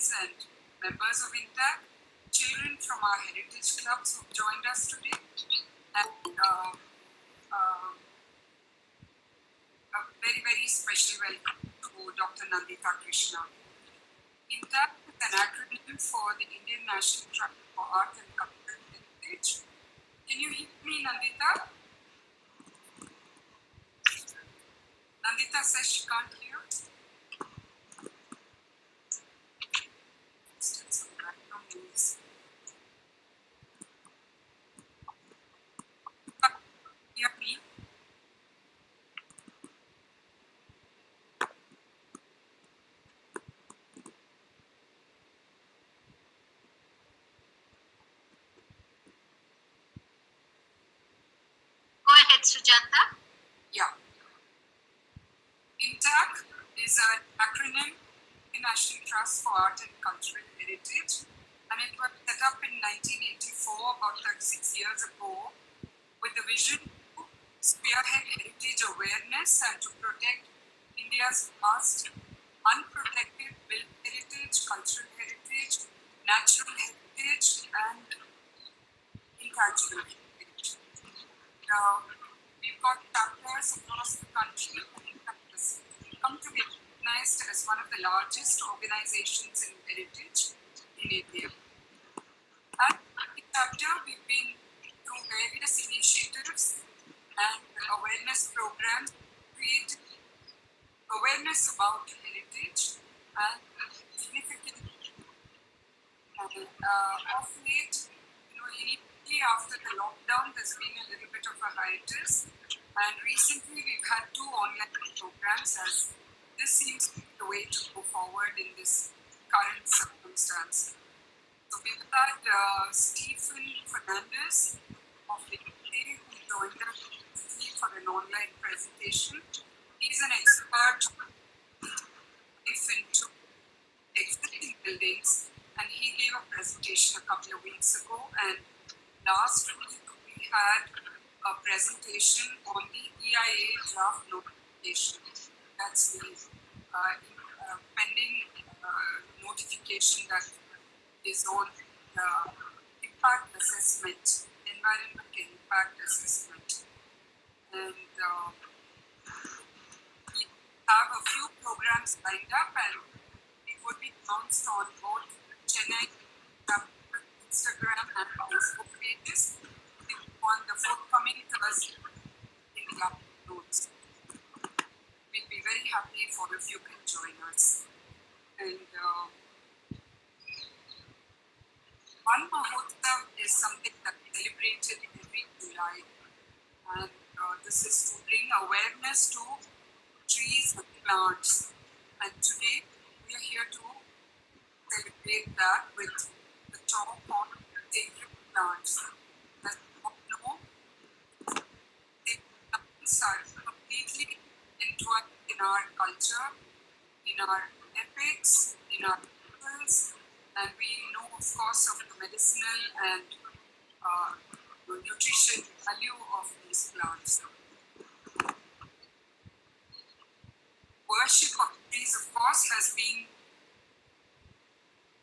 friends and members of Intach, children from our heritage clubs who joined us today, and a very, very special welcome to Dr. Nanditha Krishna. Intach is an acronym for the Indian National Trust for Art and Cultural Heritage. Can you hear me, Nanditha? Nanditha says she can't hear. Still some background noise. Hear me? Go ahead, Sujata. Yeah. Intach is an acronym, National Trust for Art and Cultural Heritage, and it was set up in 1984, about 36 years ago, with the vision to spearhead heritage awareness and to protect India's vast, unprotected built heritage, cultural heritage, natural heritage, and intangible heritage. We've got chapters across the country, and Intach has come to be recognized as one of the largest organizations in heritage in India. At the chapter, we've been through various initiatives and awareness programs, created awareness about heritage and significant. Of late, immediately after the lockdown, there's been a little bit of a hiatus, and recently we've had 2 online programs, as this seems to be the way to go forward in this current circumstance. So we've had Stephen Fernandez of the UK who joined us recently for an online presentation. He's an expert into existing buildings, and he gave a presentation a couple of weeks ago, and last week we had a presentation on the EIA draft notification. That's the pending notification that is on impact assessment, environment impact assessment. And we have a few programs lined up, and it would be announced on both Chennai Instagram and Facebook pages on the forthcoming Thursday in the afternoons. We'd be very happy if you can join us. And One Mahotsav is something that we celebrated every July, and this is to bring awareness to trees and plants. And today we are here to celebrate that with the talk on sacred plants. As you all know, sacred plants are completely entwined in our culture, in our epics, in our rituals, and we know, of course, of the medicinal and nutrition value of these plants. Worship of trees, of course, has been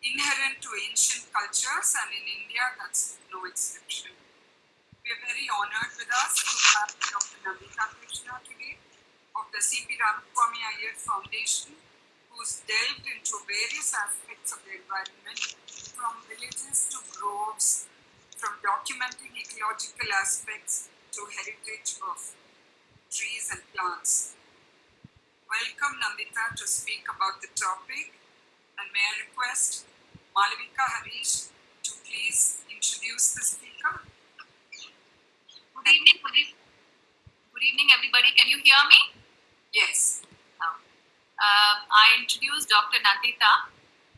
inherent to ancient cultures, and in India, that's no exception. We are very honored with us to have Dr. Nanditha Krishna today of the C.P.Ramasamy Iyer Foundation, who's delved into various aspects of the environment, from villages to groves, from documenting ecological aspects to heritage of trees and plants. Welcome, Nanditha, to speak about the topic, and may I request Malavika Harish to please introduce the speaker. Good evening, everybody. Can you hear me? Yes. I introduce Dr. Nanditha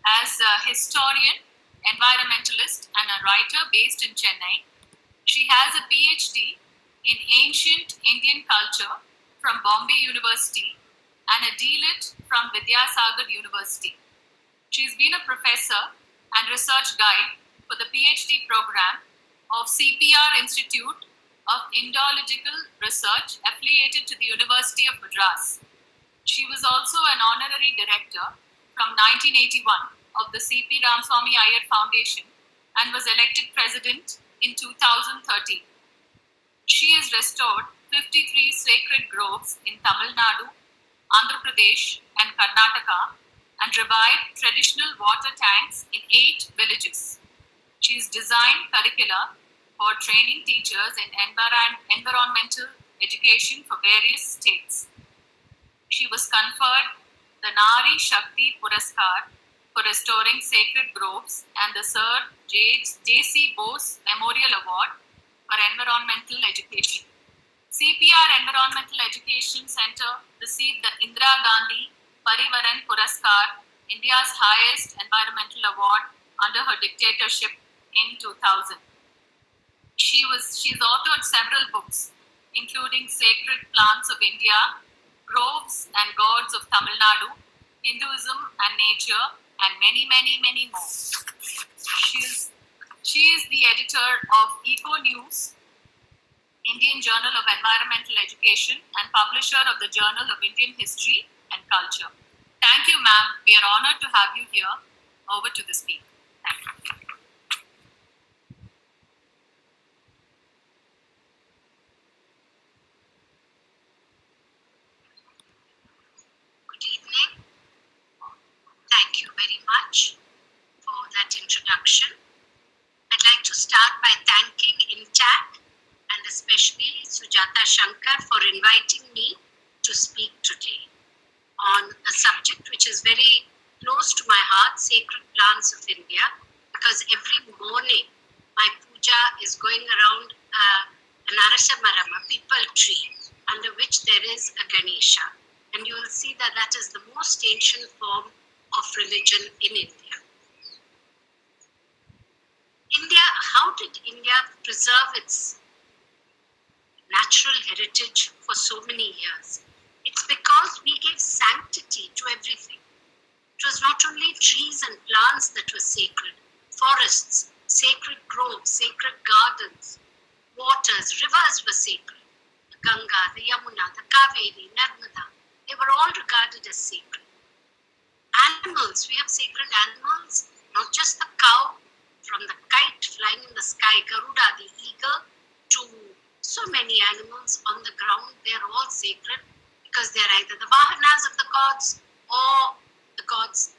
as a historian, environmentalist, and a writer based in Chennai. She has a PhD in ancient Indian culture from Bombay University and a D.Lit from Vidyasagar University. She's been a professor and research guide for the PhD program of CPR Institute of Ecological Research affiliated to the University of Madras. She was also an honorary director from 1981 of the C.P.Ramasamy Iyer Foundation and was elected president in 2013. She has restored 53 sacred groves in Tamil Nadu, Andhra Pradesh, and Karnataka, and revived traditional water tanks in 8 villages. She has designed curricula for training teachers in environmental education for various states. She was conferred the Nari Shakti Puraskar for restoring sacred groves and the Sir J.C. Bose Memorial Award for environmental education. CPR Environmental Education Center received the Indira Gandhi Parivaran Puraskar, India's highest environmental award under her dictatorship in 2000. She's authored several books, including Sacred Plants of India, Groves and Gods of Tamil Nadu, Hinduism and Nature, and many, many, many more. She is the editor of Eco News, Indian Journal of Environmental Education, and publisher of the Journal of Indian History and Culture. Thank you, ma'am. We are honored to have you here. Over to the speaker. Thank you. Good evening. Thank you very much for that introduction. I'd like to start by thanking Intach and especially Sujata Shankar for inviting me to speak today on a subject which is very close to my heart, sacred plants of India, because every morning my puja is going around an Arasamaram, a pipal tree, under which there is a Ganesha. And you will see that that is the most ancient form of religion in India. How did India preserve its natural heritage for so many years? It's because we gave sanctity to everything. It was not only trees and plants that were sacred, forests, sacred groves, sacred gardens, waters, rivers were sacred. The Ganga, the Yamuna, the Kaveri, Narmada, they were all regarded as sacred. Animals, we have sacred animals, not just the cow, from the kite flying in the sky, Garuda, the eagle, to so many animals on the ground. They're all sacred because they're either the vahanas of the gods or the gods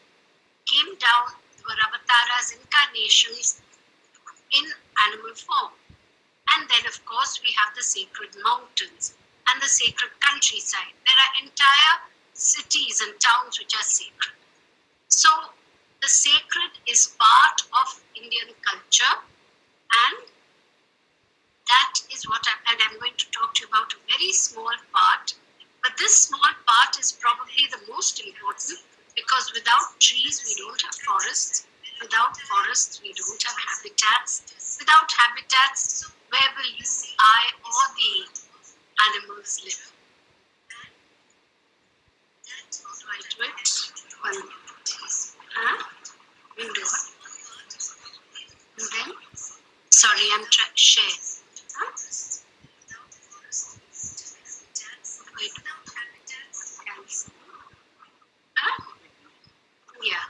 came down, they were avatars, incarnations in animal form. And then, of course, we have the sacred mountains and the sacred countryside. There are entire cities and towns which are sacred. So, the sacred is part of Indian culture, and that is what I'm going to talk to you about, a very small part. But this small part is probably the most important, because without trees, we don't have forests. Without forests, we don't have habitats. Without habitats, where will you, I, or the animals live? How do I do it? One minute. Windows. And then, sorry, I'm trying to share. Wait. Yeah.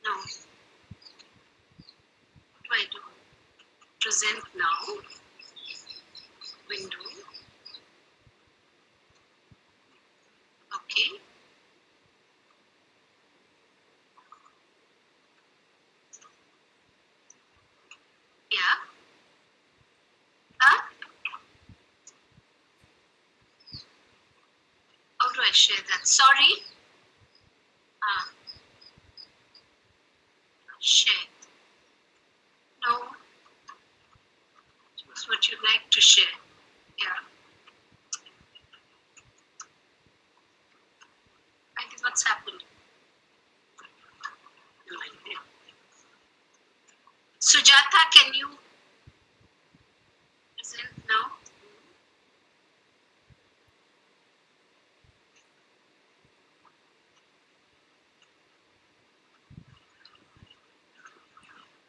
No. What do I do? Present now. Window. Okay. Yeah. How do I share that? Sorry. Share. No. Choose what you'd like to share. Yeah. I think what's happened. No idea. Sujata, can you present now?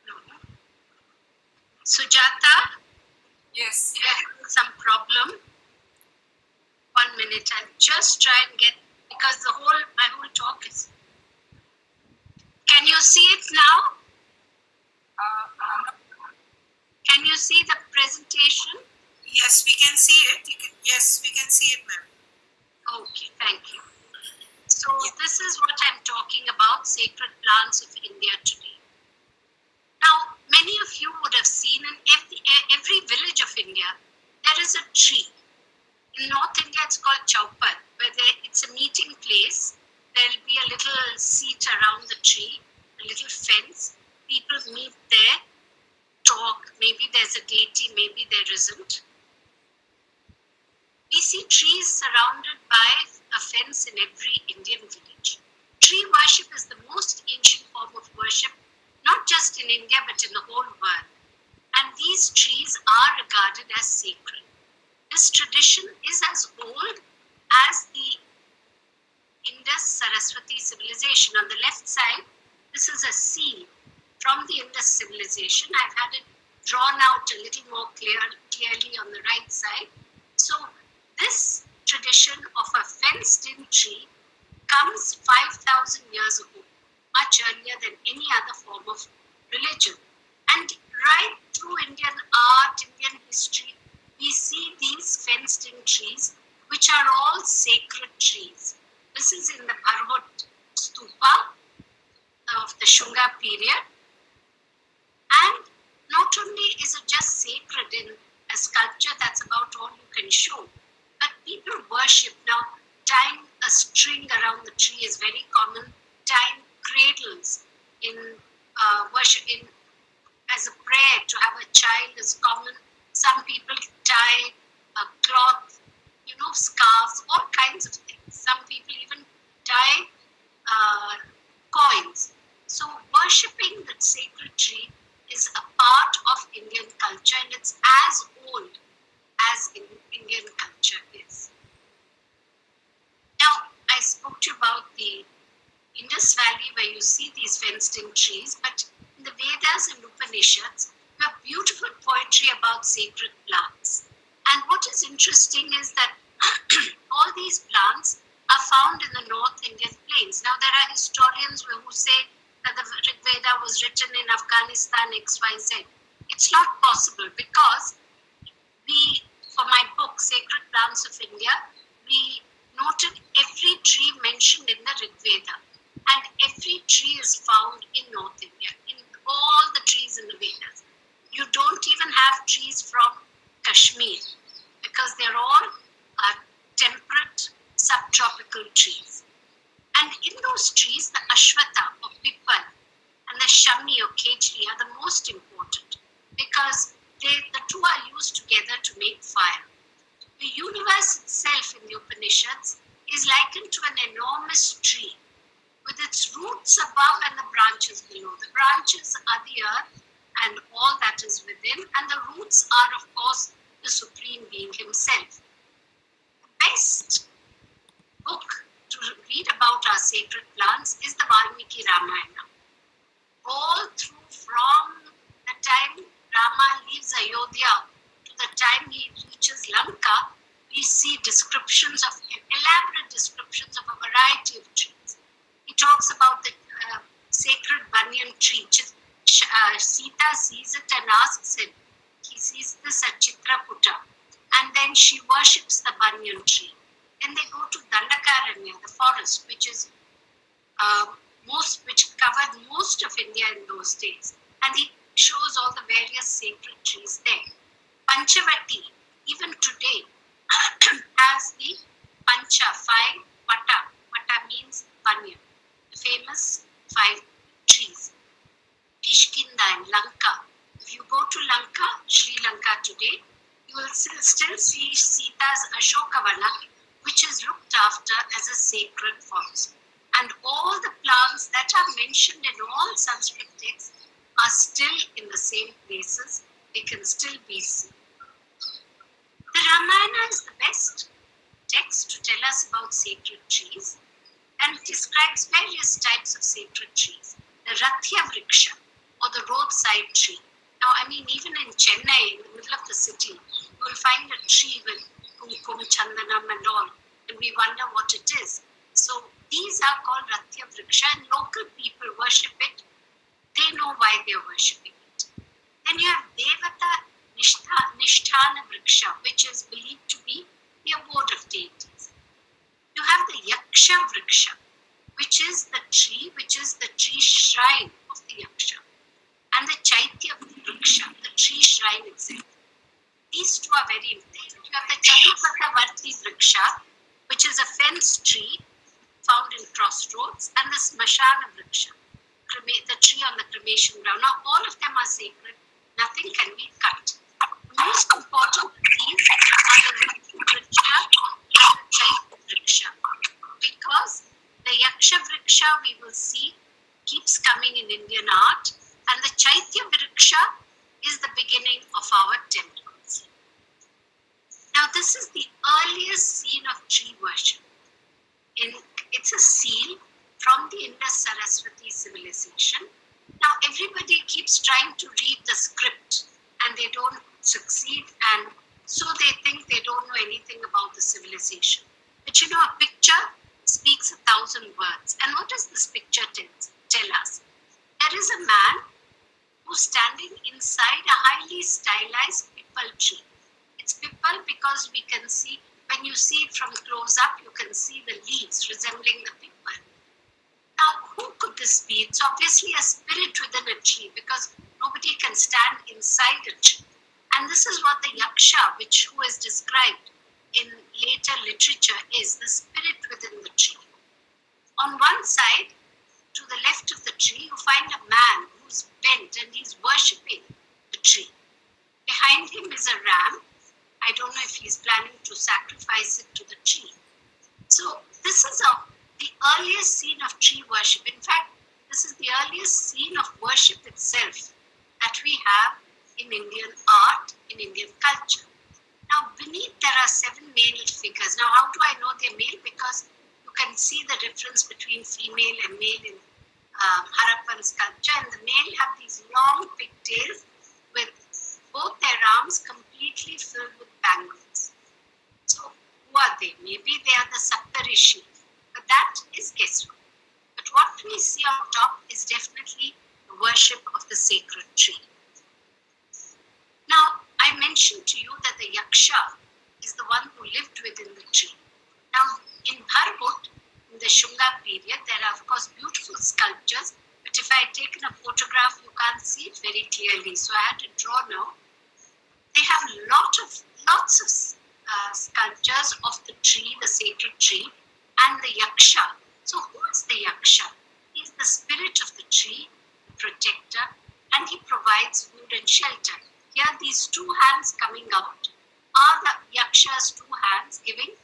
No. Sujata? Yes. Some problem. 1 minute. I'll just try and get, because my whole talk is now? I'm not- Can you see the presentation? Yes, we can see it. Yes, we can see it, ma'am. Okay, thank you. So this is what I'm talking about, sacred plants of India today. Now, many of you would have seen in every village of India, there is a tree. In North India, it's called Chaupar, where it's a meeting place. There'll be a little seat around the tree, a little fence. People meet there, talk. Maybe there's a deity, maybe there isn't. We see trees surrounded by a fence in every Indian village. Tree worship is the most ancient form of worship, not just in India but in the whole world. And these trees are regarded as sacred. This tradition is as old as the Indus Saraswati civilization. On the left side, this is a seal from the Indus civilization. I've had it drawn out a little more clearly on the right side. So this tradition of a fenced-in tree comes 5,000 years ago, much earlier than any other form of religion. And right through Indian art, Indian history, we see these fenced-in trees, which are all sacred trees. This is in the Bharhut Stupa of the Shunga period. And not only is it just sacred in a sculpture, that's about all you can show, but people worship. Now, tying a string around the tree is very common. Tying cradles in worship as a prayer to have a child is common. Some people tie a cloth, scarves, all kinds of things. Some people even tie coins. So worshipping the sacred tree is a part of Indian culture, and it's as old as Indian culture is. Now, I spoke to you about the Indus Valley where you see these fenced-in trees, but in the Vedas and Upanishads, you have beautiful poetry about sacred plants. And what is interesting is that all these plants are found in the North Indian plains. Now, there are historians who say that the Rig Veda was written in Afghanistan, XYZ. It's not possible because for my book, Sacred Plants of India, we noted every tree mentioned in the Rig Veda. And every tree is found in North India, in all the trees in the Vedas. You don't even have trees from Kashmir because they're all temperate subtropical trees. And in those trees, the Ashwata or pipal and the Shami or Kechri are the most important because the two are used together to make fire. The universe itself in the Upanishads is likened to an enormous tree with its roots above and the branches below. The branches are the earth and all that is within, and the roots are, of course, the Supreme Being himself. The best book to read about our sacred plants is the Valmiki Ramayana. All through from the time Rama leaves Ayodhya to the time he reaches Lanka, we see elaborate descriptions of a variety of trees. He talks about the sacred banyan tree. Sita sees it and asks him. He sees this at Chitrakuta. And then she worships the banyan tree. Then they go to Dandakaranya, the forest, which covered most of India in those days. And he shows all the various sacred trees there. Panchavati, even today, has the Pancha, 5 Vata. Vata means banyan, the famous 5 trees. Kishkinda in Lanka. If you go to Lanka, Sri Lanka today, you will still see Sita's Ashoka Vana, which is looked after as a sacred forest. And all the plants that are mentioned in all Sanskrit texts are still in the same places. They can still be seen. The Ramayana is the best text to tell us about sacred trees and describes various types of sacred trees. The Rathya Vriksha, or the roadside tree. Now, even in Chennai, in the middle of the city, you will find a tree with kumkum, chandanam and all, and we wonder what it is. So these are called Rathya Vriksha, and local people worship it They know why they are worshipping it. Then you have Devata Nishtana Vriksha, which is believed to be the abode of deities. You have the Yaksha Vriksha, which is the tree shrine of the Yaksha, and the Chaitya Vriksha, the tree shrine itself. These two are very important. You have the Chaturpathavarti Vriksha, which is a fence tree found in crossroads, and the Smashana Vriksha, the tree on the cremation ground. Now, all of them are sacred. Nothing can be cut. The most important of these are the Vriksha and the Chaitya Vriksha, because the Yaksha Vriksha, we will see, keeps coming in Indian art, and the Chaitya Vriksha is the beginning of our temples. Now, this is the earliest scene of tree worship. It's a seal from the Indus Saraswati civilization. Now, everybody keeps trying to read the script and they don't succeed, and so they think they don't know anything about the civilization. But you know, a picture speaks 1,000 words. And what does this picture tell us? There is a man who's standing inside a highly stylized pipal tree. It's pipal because we can see, when you see it from close up, you can see the leaves resembling the pipal. Now, who could this be? It's obviously a spirit within a tree, because nobody can stand inside a tree. And this is what the yaksha, who is described in later literature, is the spirit within the tree. On one side, to the left of the tree, you find a man who's bent and he's worshipping the tree. Behind him is a ram. I don't know if he's planning to sacrifice it to the tree. So this is the earliest scene of tree worship. In fact, this is the earliest scene of worship itself that we have in Indian art, in Indian culture. Now, beneath there are 7 male figures. Now, how do I know they're male? Because you can see the difference between female and male in Harappan sculpture. And the male have these long pigtails with both their arms completely filled with bangles. So, who are they? Maybe they are the Saptarishi. But that is guesswork. But what we see on top is definitely the worship of the sacred tree. Now, I mentioned to you that the yaksha is the one who lived within the tree. Now, in Bharhut, in the Shunga period, there are, of course, beautiful sculptures, but if I had taken a photograph, you can't see it very clearly, so I had to draw now. They have lots of sculptures of the tree, the sacred tree, and the yaksha. So, who is the yaksha? He is the spirit of the tree, the protector, and he provides food and shelter. Here, these 2 hands coming out are the yaksha's 2 hands giving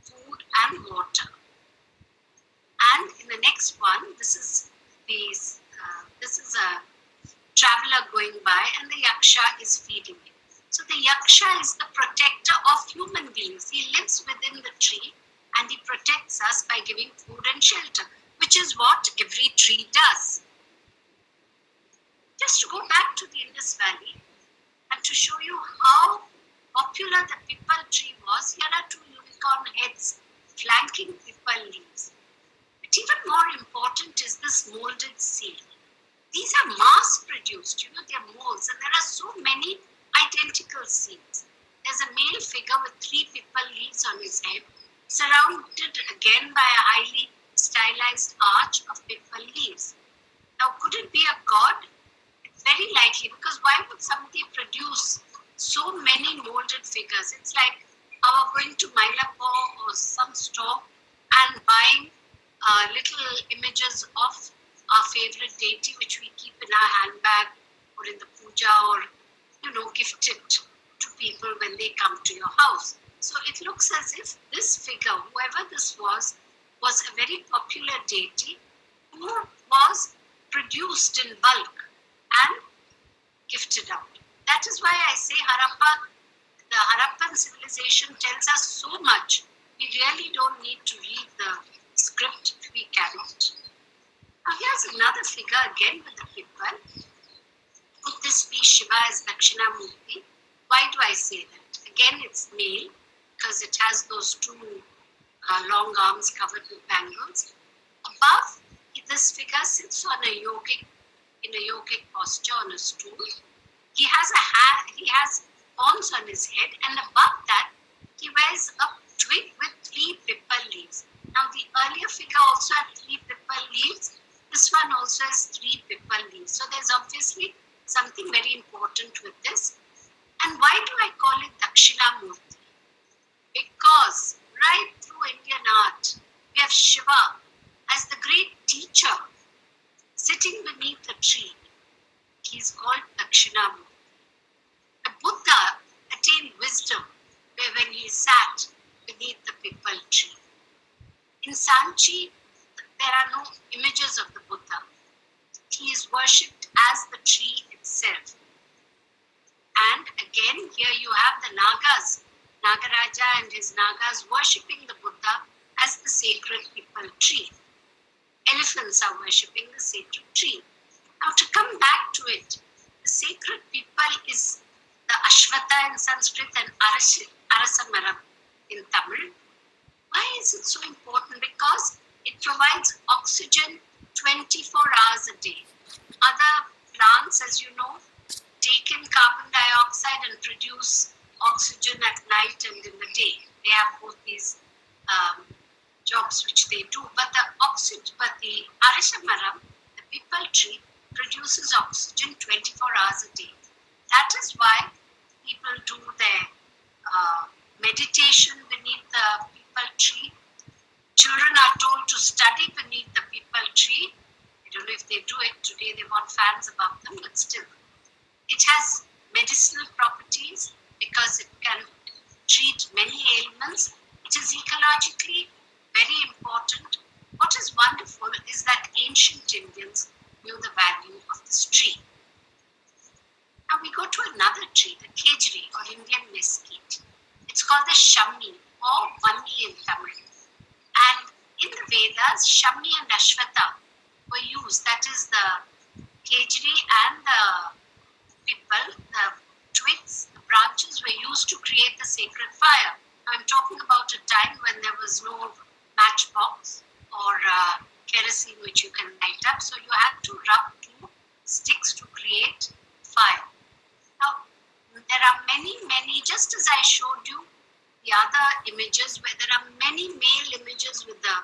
food and water. And in the next one, this is a traveler going by, and the yaksha is feeding him. So the yaksha is the protector of human beings. He lives within the tree and he protects us by giving food and shelter, which is what every tree does. Just to go back to the Indus Valley and to show you how popular the pipal tree was, here are 2 unicorn heads flanking pipal leaves. But even more important is this molded seal. These are mass produced, they're molds, and there are so many identical seals. There's a male figure with 3 pipal leaves on his head, surrounded again by a highly stylized arch of pipal leaves. Now, could it be a god? It's very likely, because why would somebody produce so many molded figures? It's like our going to Mylapore or some store and buying little images of our favorite deity, which we keep in our handbag or in the puja, or gift it to people when they come to your house. So it looks as if this figure, whoever this was a very popular deity who was produced in bulk and gifted out. That is why I say the Harappan civilization tells us so much. We really don't need to read the script to be carried. Now here's another figure again with the pipal. Could this be Shiva as Dakshinamurti? Why do I say that? Again, it's male because it has those 2 long arms covered with bangles. Above, this figure sits on a yogic in a yogic posture on a stool. He has horns on his head, and above that, he wears a twig with 3 pipal leaves. Now, the earlier figure also had 3 pipal leaves. This one also has 3 pipal leaves. So, there's obviously something very important with this. And why do I call it Dakshinamurti? Because right through Indian art, we have Shiva as the great teacher sitting beneath a tree. He is called Dakshinamurti. The Buddha attained wisdom when he sat beneath the pipal tree. In Sanchi, there are no images of the Buddha. He is worshipped as the tree itself. And again, here you have the Nagas, Nagaraja and his Nagas worshipping the Buddha as the sacred pipal tree. Elephants are worshipping the sacred tree. Now, to come back to it, the sacred pipal is the Ashwata in Sanskrit and Arasamaram in Tamil. Why is it so important? Because it provides oxygen 24 hours a day. Other plants, as you know, take in carbon dioxide and produce oxygen at night and in the day. They have both these jobs which they do. But the Arasamaram, the pipal tree, produces oxygen 24 hours a day. That is why people do their meditation beneath the pipal tree. Children are told to study beneath the pipal tree. I don't know if they do it today, they want fans above them, but still. It has medicinal properties because it can treat many ailments. It is ecologically very important. What is wonderful is that ancient Indians knew the value of this tree. Now we go to another tree, the Kejri or Indian mesquite. It's called the Shammi or Vanni in Tamil. And in the Vedas, Shammi and Ashwata were used. That is the Kejri and the pipal, the twigs, the branches were used to create the sacred fire. I'm talking about a time when there was no matchbox or kerosene which you can light up. So you had to rub 2 sticks to create fire. Now, there are many, just as I showed you the other images where there are many male images with the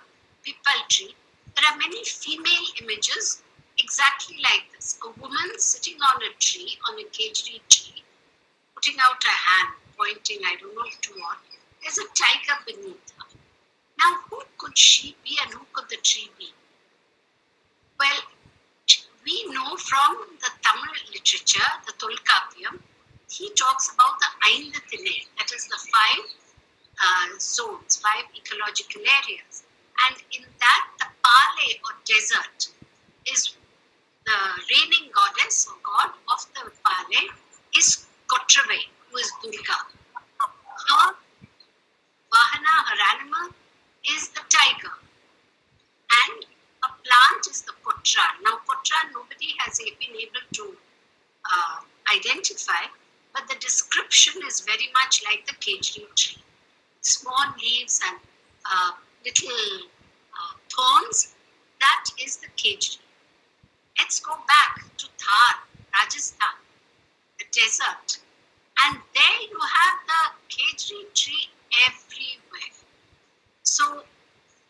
pipal tree, there are many female images exactly like this. A woman sitting on a tree, on a Kejri tree, putting out a hand, pointing, I don't know to what. There's a tiger beneath her. Now, who could she be and who could the tree be? Well, we know from the Tamil literature, the Tolkappiyam, he talks about the Aindathine, that is the 5 zones, 5 ecological areas. And in that, the Pale or desert is the reigning goddess or god of the Pale is Kotrave, who is Durga. Her Vahana, her animal, is the tiger. And a plant is the Kotra. Now, Kotra, nobody has been able to identify, but the description is very much like the Kejri tree. Small leaves and little thorns, that is the Kejri. Let's go back to Thar, Rajasthan, the desert. And there you have the Kejri tree everywhere. So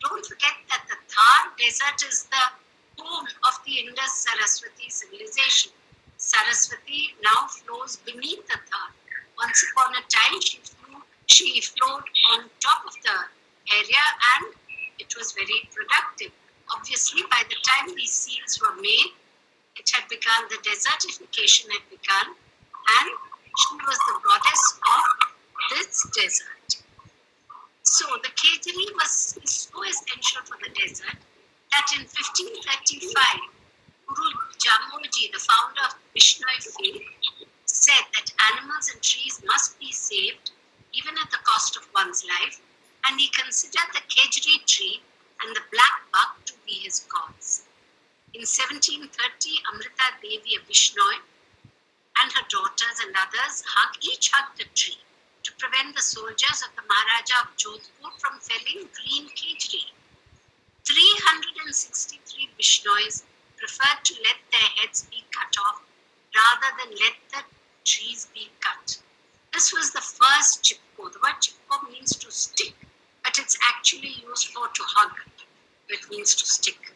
don't forget that the Thar desert is the home of the Indus Saraswati civilization. Saraswati now flows beneath the Thar. Once upon a time, she flowed on top of the area and it was very productive. Obviously, by the time these seals were made, it had begun, the desertification had begun, and she was the goddess of this desert. So the Kejri was so essential for the desert that in 1535, Guru Jamolji, the founder of Vishnoi faith, said that animals and trees must be saved even at the cost of one's life, and he considered the Kejri tree and the black buck to be his gods. In 1730, Amrita Devi of Vishnoi and her daughters and others each hugged a tree to prevent the soldiers of the Maharaja of Jodhpur from felling green Kejri. 363 Vishnois preferred to let their heads be cut off rather than let the trees be cut. This was the first chipko. The word chipko means to stick, but it's actually used for to hug. It means to stick.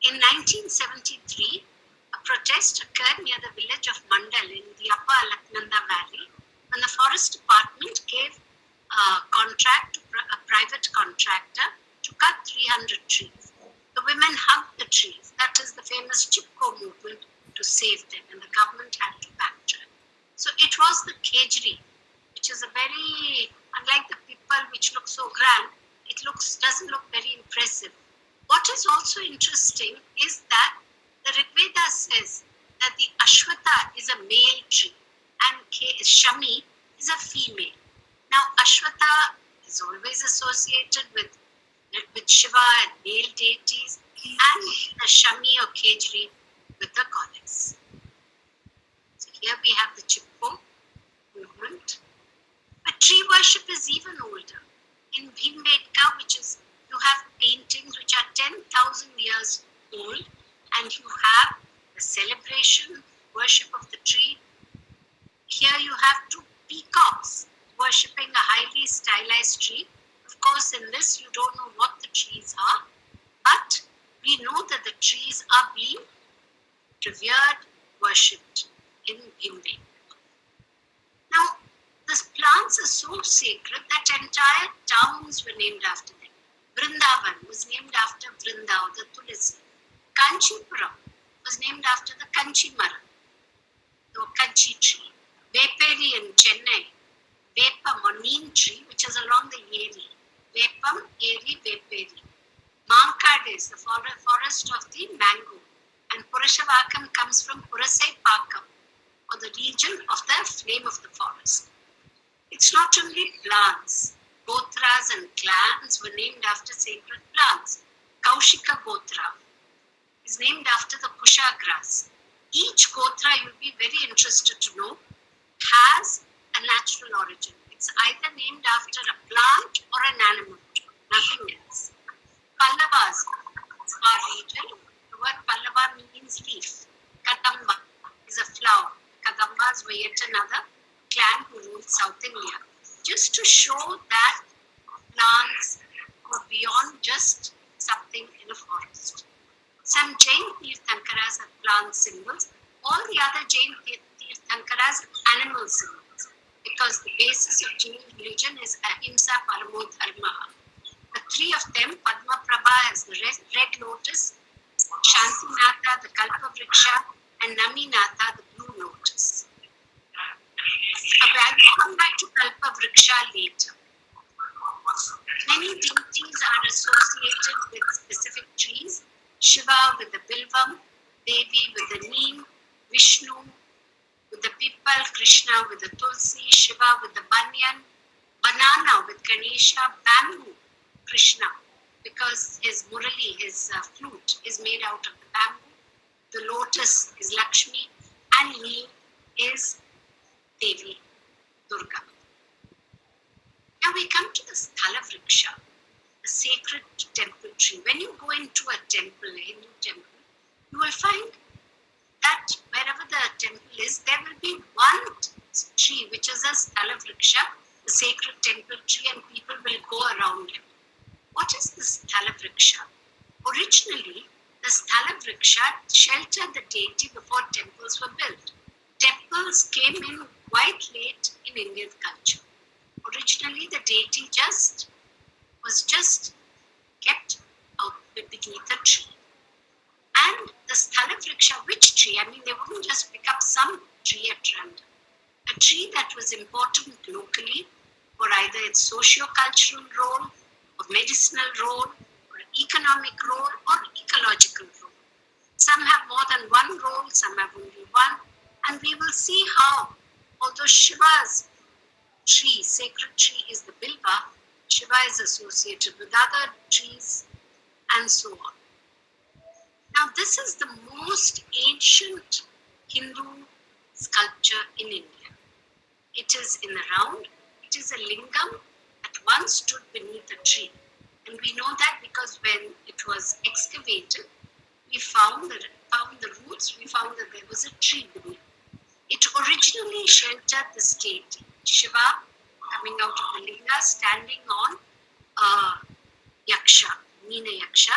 In 1973, a protest occurred near the village of Mandal in the upper Alaknanda Valley when the forest department gave a contract to a private contractor to cut 300 trees. The women hugged the trees. That is the famous Chipko movement to save them, and the government had to backtrack. So it was the Kejri, which is a very, unlike the pipal which looks so grand, it doesn't look very impressive. What is also interesting is that the Rigveda says that the Ashwata is a male tree and Shami is a female. Now Ashwata is always associated with Shiva and male deities, and the Shami or Kejri with the goddess. So here we have the Chipko movement. But tree worship is even older. In Bhimbedka, which is, you have paintings which are 10,000 years old, and you have the celebration, worship of the tree. Here you have two peacocks worshipping a highly stylized tree. Of course, in this you don't know what the trees are, but we know that the trees are being revered, worshipped in Bhimbe. Now, these plants are so sacred that entire towns were named after them. Vrindavan was named after Vrinda or the tulsi. Kanchipuram was named after the Kanchi Mara, the Kanchi tree. Veperi in Chennai, Vepam or neem tree, which is along the Yeri. Vepam, Yeri, Veperi. Mankad is the forest of the mango. And Purashavakam comes from Purasai Pakam, or the region of the flame of the forest. It's not only plants. Gotras and clans were named after sacred plants. Kaushika Gotra is named after the Kusha grass. Each Gotra, you'll be very interested to know, has a natural origin. It's either named after a plant or an animal, nothing else. Pallavas are region. The word Pallava means leaf. Kadamba is a flower. Kadambas were yet another clan who ruled South India. Just to show that plants go beyond just something in a forest. Some Jain Tirthankaras have plant symbols. All the other Jain Tirthankaras have animal symbols, because the basis of Jain religion is Ahimsa Paramo Dharma. The three of them, Padma Prabha has the red lotus, Shantinatha the Kalpa Vriksha, and Naminatha the blue lotus. I will come back to Kalpa Vriksha later. Many deities are associated with specific trees. Shiva with the Bilvam, Devi with the Neem, Vishnu with the pipal, Krishna with the tulsi, Shiva with the banyan, banana with Ganesha, bamboo, Krishna, because his murali, his flute is made out of the bamboo. The lotus is Lakshmi, and Neem is Devi, Durga. Now we come to the Sthala Vriksha, the sacred temple tree. When you go into a temple, a Hindu temple, you will find that wherever the temple is, there will be one tree which is a Sthala Vriksha, the sacred temple tree, and people will go around it. What is the Sthala Vriksha? Originally, the Sthala Vriksha sheltered the deity before temples were built. Temples came in quite late in Indian culture. Originally, the deity was just kept out beneath a tree. And the Sthala Vriksha, which tree? I mean, they wouldn't just pick up some tree at random. A tree that was important locally for either its sociocultural role, or medicinal role, or economic role, or ecological role. Some have more than one role, some have only one. And we will see how, although Shiva's tree, sacred tree, is the Bilva, Shiva is associated with other trees, and so on. Now, this is the most ancient Hindu sculpture in India. It is in the round. It is a lingam that once stood beneath a tree. And we know that because when it was excavated, we found the holes, we found that there was a tree beneath. It originally sheltered the deity, Shiva, coming out of the linga, standing on yaksha, Meena yaksha.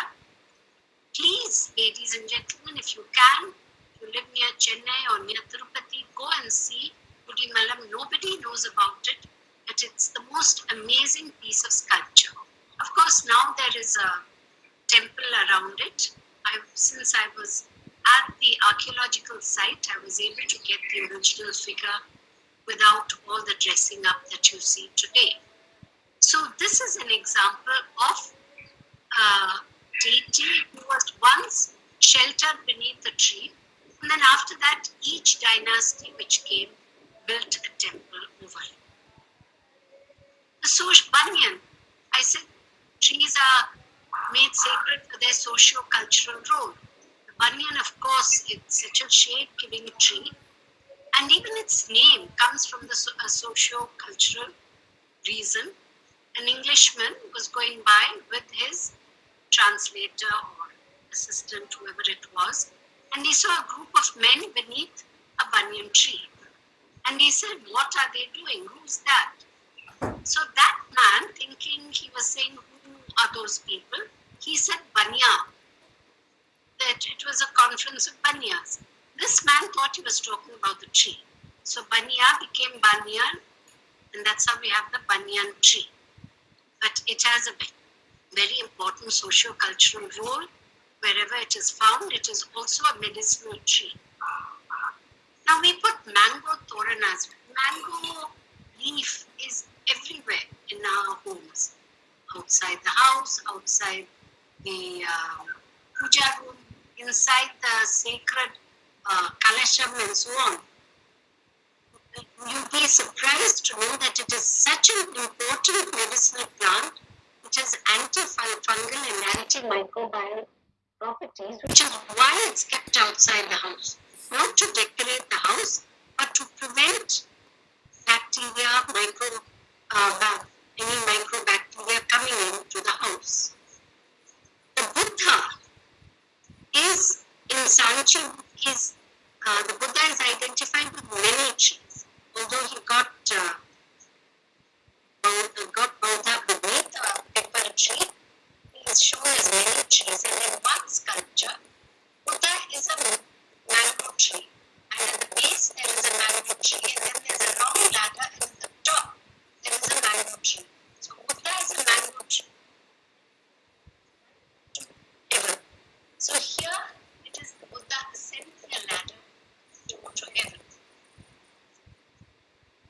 Please, ladies and gentlemen, if you can, if you live near Chennai or near Tirupati, go and see Kudimalam. Nobody knows about it, but it's the most amazing piece of sculpture. Of course, now there is a temple around it. Since I was at the archaeological site, I was able to get the original figure without all the dressing up that you see today. So this is an example of a deity who was once sheltered beneath the tree, and then after that, each dynasty which came built a temple over it. The banyan, I said, trees are made sacred for their socio-cultural role. The banyan, of course, it's such a shade-giving tree, and even its name comes from the socio-cultural reason. An Englishman was going by with his translator or assistant, whoever it was, and he saw a group of men beneath a banyan tree. And he said, "What are they doing? Who's that?" So that man, thinking he was saying, "Who are those people?" he said, "Banya." That it was a conference of Banyas. This man thought he was talking about the tree. So Banya became Banyan, and that's how we have the banyan tree. But it has a very important socio-cultural role. Wherever it is found, it is also a medicinal tree. Now we put mango toranas. Mango leaf is everywhere in our homes. Outside the house, outside the puja room, inside the sacred kalasham and so on. You'll be surprised to know that it is such an important medicinal plant. It has antifungal and antimicrobial properties, which is why it's kept outside the house. Not to decorate the house, but to prevent bacteria, any microbacteria coming into the house. The Buddha is in Sanctity. The Buddha is identified with many trees, although he got bound up beneath a pipal tree. He is shown as many trees, and in one sculpture, Buddha is a mango tree, and at the base there is a mango tree, and then there's a long ladder, and at the top there is a mango tree. So Buddha is a mango tree. Heaven. So here it is the Buddha ascending a ladder to go to heaven.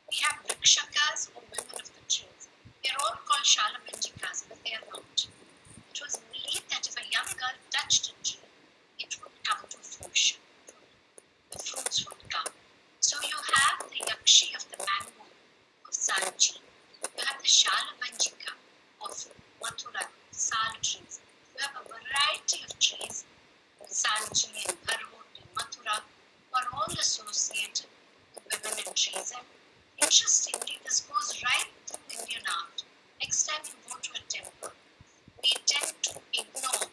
We have vrikshakas, or women of the trees. They are all called shalabanjikas, but they are not. It was believed that if a young girl touched a tree, it would come to fruition. The fruits would come. So you have the yakshi of the mango of Sanchi. You have the shalabanjika of Mathura, sal trees. You have a variety of trees in Sanchi and Bharhut and Mathura who are all associated with women and trees. And interestingly, this goes right through Indian art. Next time you go to a temple, we tend to ignore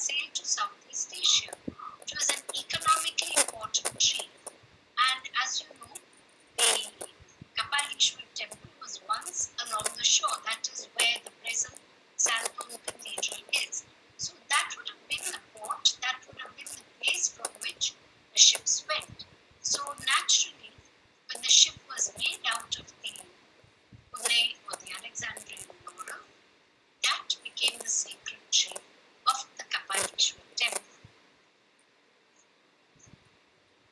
sailed to Southeast Asia. It was an economically important tree. And as you know, the Kapalishwar temple was once along the shore. That is where the present Saltpur Cathedral is. So that would have been the port, that would have been the place from which the ships went. So naturally, when the ship was made out of the Pune or the Alexandrian laurel, that became the sacred tree of the Kapalishwar temple.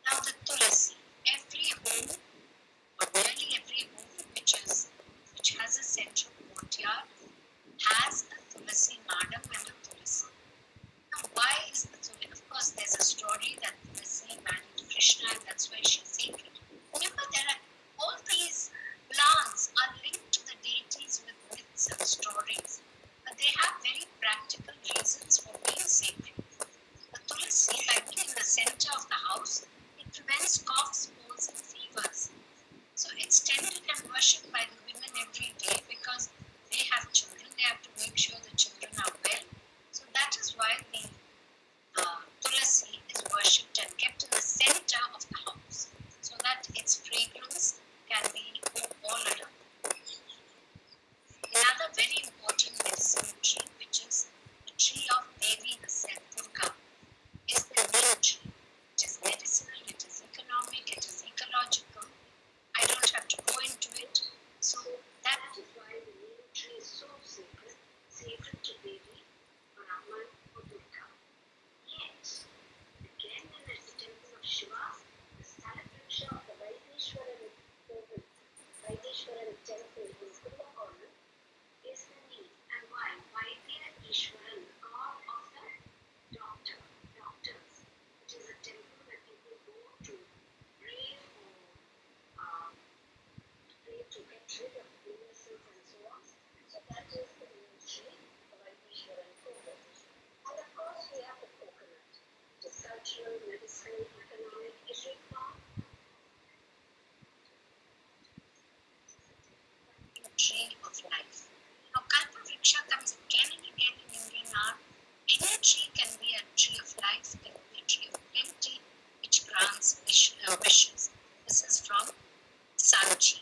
Now the tulsi, every home, or nearly every home which has a central courtyard, has a tulsi madam and a tulsi. Now why is the tulsi? Of course, there's a story that Tulsi married Krishna, and that's why she's sacred. Remember, all these plants are linked to the deities with myths and stories, but they have very practical reasons for being sacred. The tulsi, by being in the center of the house, it prevents coughs, colds, and fevers. So it's tended and worshipped by the women every day because they have children. They have to make sure the children are well. So that is why the tulsi is worshipped and kept in the center of the house, so that its fragrance can be all around. Another very important medicinal tree, which is the tree of Devi, the Durga, is the neem tree. It is medicinal, it is economic, it is ecological. I don't have to go into it. So that is why the neem tree is so sacred, sacred to Devi, Brahman, or Durga. Yet, again in the temple of Shiva, the Stalavriksha of the Vaideshwaran temple in Kumbakonam is the neem. And why? Vaidya Ishwaran, the god of the doctors. It is a temple where people go to pray to get rid of illnesses and so on. So that is the neem tree, the Vaideshwaran temple. And of course, we have the coconut. It is cultural, medicinal, economic, every form. Tree of life. Now, Kalpavriksha comes again and again in Indian art. Any tree can be a tree of life, can be a tree of plenty, which grants wishes. This is from Sanchi.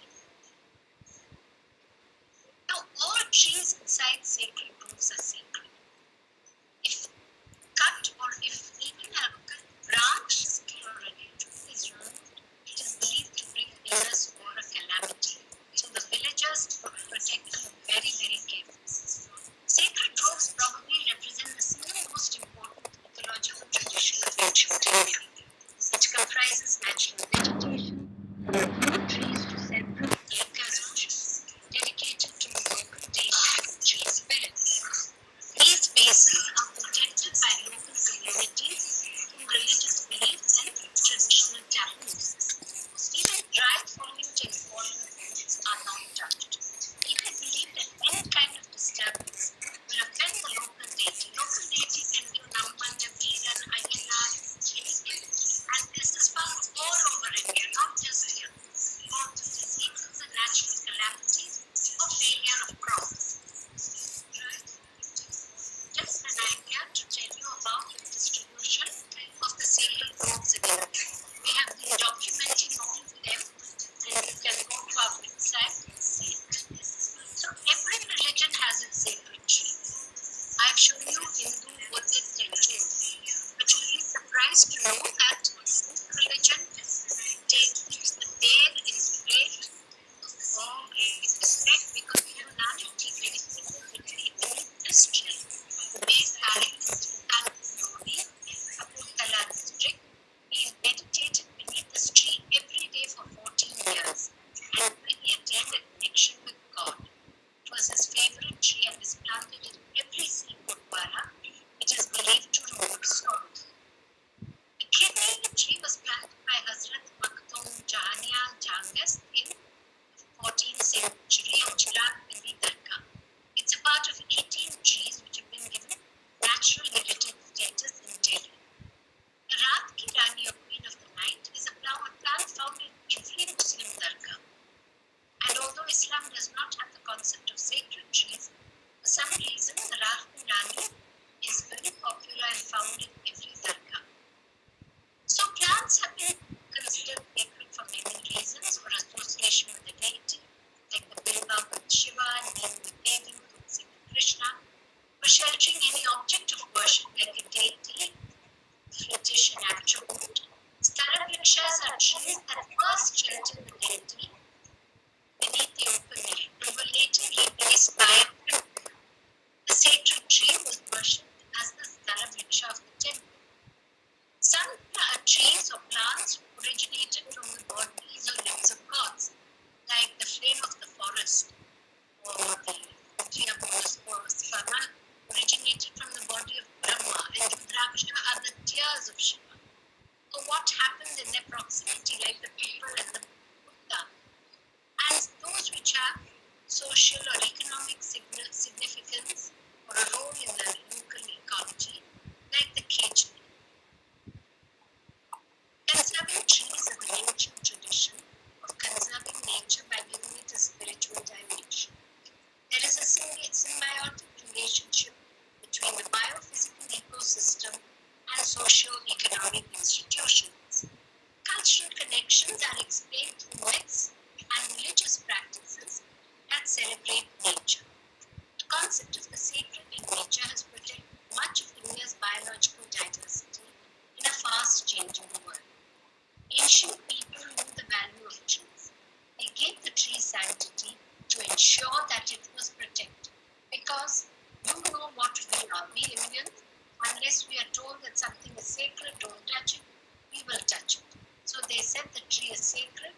Now, all trees inside sacred groves are sacred. If cut or if even a branch is and socio-economic institutions. Cultural connections are explained through myths and religious practices that celebrate nature. The concept of the sacred in nature has protected much of India's biological diversity in a fast-changing world. Ancient people knew the value of trees. They gave the tree sanctity to ensure that it was protected. Because you know what we are. We Indians, unless we are told that something is sacred, don't touch it, we will touch it. So they said the tree is sacred,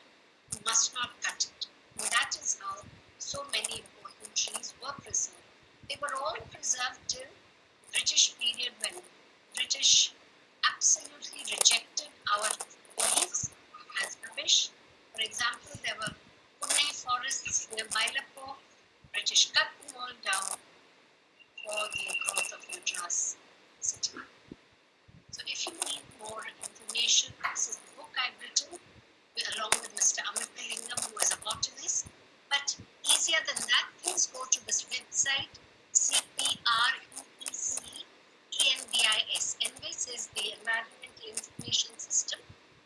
you must not cut it. And that is how so many important trees were preserved. They were all preserved till British period when British absolutely rejected our beliefs as rubbish. For example, there were Pune forests near Mylapore. British cut them all down for the growth of Madras city. So if you need more information, this is the book I've written along with Mr. Amritalingam, who is a botanist. But easier than that, please go to this website, C.P.Ramasamy. ENVIS is the Environmental Information System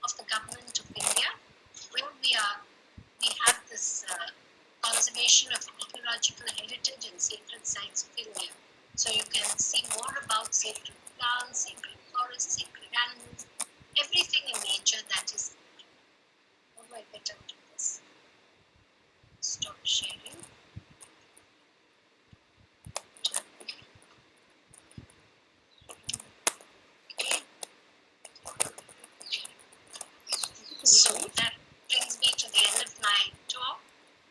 of the Government of India, where we have this conservation of ecological heritage and sacred sites of India. So you can see more about sacred plants, sacred forests, sacred animals, everything in nature that is sacred. How do I get out of this? Stop sharing. So that brings me to the end of my talk.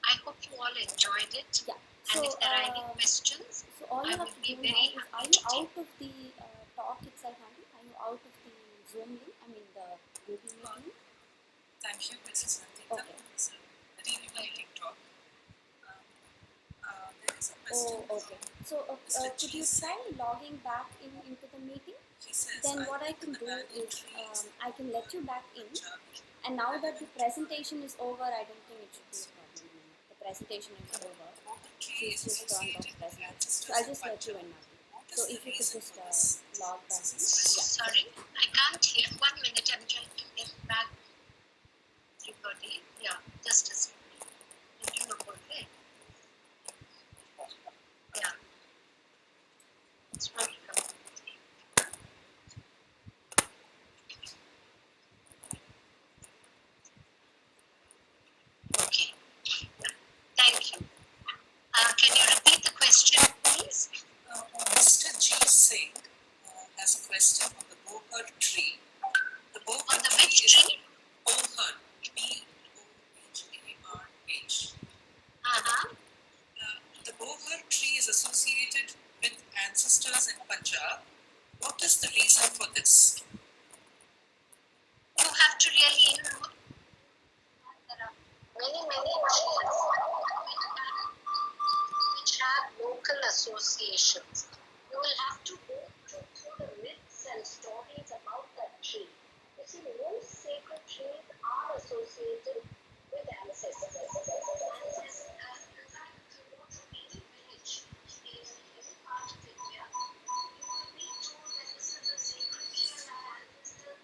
I hope you all enjoyed it. Yeah. And if there are any questions, So all I you have would to be do very now is, are happy you to take. out of the talk itself, Andy? Are you out of the Zoom link? I mean the Google meeting? Thank you, Mrs. Nanditha. Okay. It's a very enlightening talk. There is a question. Oh, okay. So could you try logging back into the meeting? He says, Then what I can do is I can let you back in. And now that the presentation is over, I don't think it should be a problem anymore. The presentation is over. She's just turned off presentation. So I'll just let you in now. So if you could just log back in. Yeah. Sorry, I can't hear. 1 minute, I'm trying to get back. Everybody, yeah, just a second. Did you know what way? Yeah. It's not coming. Okay. Thank you. Can you repeat the question, please? Mr. G. Singh has a question on the bohar tree. The bohar On the which tree? Bohar, B-O-H-A-R-H. Uh-huh. The bohar tree is associated with ancestors in Punjab. What is the reason for this? You have to really know. There are many trees which have local associations. You will have to go through the myths and stories about that tree. You see, most sacred trees are associated with ancestors. In fact, if you go to any village in any part of India, you will be told that this is a sacred tree and our ancestors